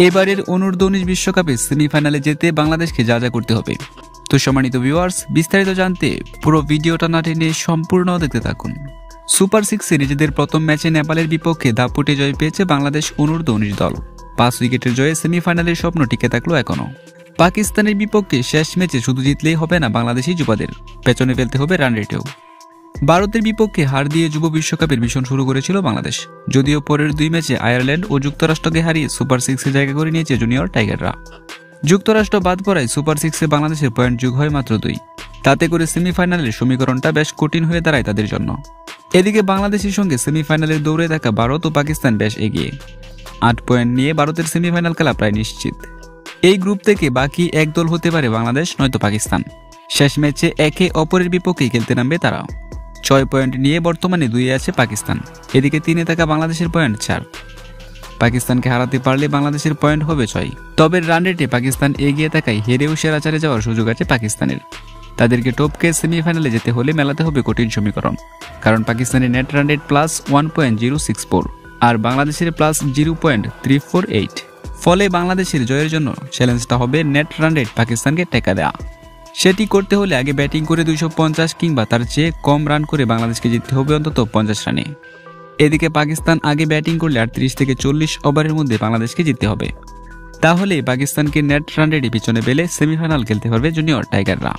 এবারের অনূর্ধ্ব-19 বিশ্বকাপে সেমিফাইনালে যেতে বাংলাদেশকে যা যা করতে হবে। তো সম্মানিত ভিউয়ার্স, বিস্তারিত জানতে পুরো ভিডিওটা না টেনে সম্পূর্ণ দেখতে থাকুন। সুপার 6-এ নিজেদের প্রথম ম্যাচে নেপালের বিপক্ষে দাপুটে জয় পেয়েছে বাংলাদেশ অনূর্ধ্ব-19 দল। 5 উইকেটের জয়ে সেমিফাইনালের স্বপ্ন টিকে থাকলো এখনো। পাকিস্তানের বিপক্ষে শেষ ম্যাচে শুধু জিতলেই হবে না বাংলাদেশি যুবাদের, পেছনে ফেলতে হবে রান রেটেও। ভারতের বিপক্ষে হার দিয়ে যুব বিশ্বকাপের মিশন শুরু করেছিল বাংলাদেশ, যদিও পরের 2 ম্যাচে আয়ারল্যান্ড ও যুক্তরাষ্ট্রকে হারিয়ে সুপার 6-এ জায়গা করে নিয়েছে জুনিয়র টাইগাররা। যুক্তরাষ্ট্র বাদ পড়ায় সুপার 6-এ বাংলাদেশের পয়েন্ট যোগ হয় মাত্র 2। তাতে করে সেমিফাইনালের সমীকরণটা বেশ কঠিন হয়ে দাঁড়ায় তাদের জন্য। এদিকে বাংলাদেশের সঙ্গে সেমিফাইনালের দৌড়ে থাকা ভারত ও পাকিস্তান বেশ এগিয়ে। 8 পয়েন্ট নিয়ে ভারতের সেমিফাইনাল খেলা প্রায় নিশ্চিত। এই গ্রুপ থেকে বাকি এক দল হতে পারে বাংলাদেশ নয়তো পাকিস্তান। শেষ ম্যাচে একে অপরের বিপক্ষে খেলতে নামবে তারা। 6 পয়েন্ট নিয়ে বর্তমানে 2-এ আছে পাকিস্তান, এদিকে 3-এ থাকা বাংলাদেশের পয়েন্ট 4। পাকিস্তানকে হারাতে পারলে বাংলাদেশের পয়েন্ট হবে 6। তবে রান রেটে পাকিস্তান এগিয়ে থাকায় হেরেও সেরা 4-এ যাওয়ার সুযোগ আছে পাকিস্তানের। তাদেরকে টপকে সেমিফাইনালে যেতে হলে মেলাতে হবে কঠিন সমীকরণ, কারণ পাকিস্তানের নেট রান রেট +1.064 আর বাংলাদেশের +0.348। ফলে বাংলাদেশের জয়ের জন্য চ্যালেঞ্জটা হবে নেট রান রেট পাকিস্তানকে টেকা দেওয়া। সেটি করতে হলে আগে ব্যাটিং করে 250 কিংবা তার চেয়ে কম রান করে বাংলাদেশকে জিততে হবে অন্তত 50 রানে। এদিকে পাকিস্তান আগে ব্যাটিং করলে 38 থেকে 40 ওভারের মধ্যে বাংলাদেশকে জিততে হবে। তাহলে পাকিস্তানকে নেট রান রেটে পিছনে পেলে সেমিফাইনাল খেলতে পারবে জুনিয়র টাইগাররা।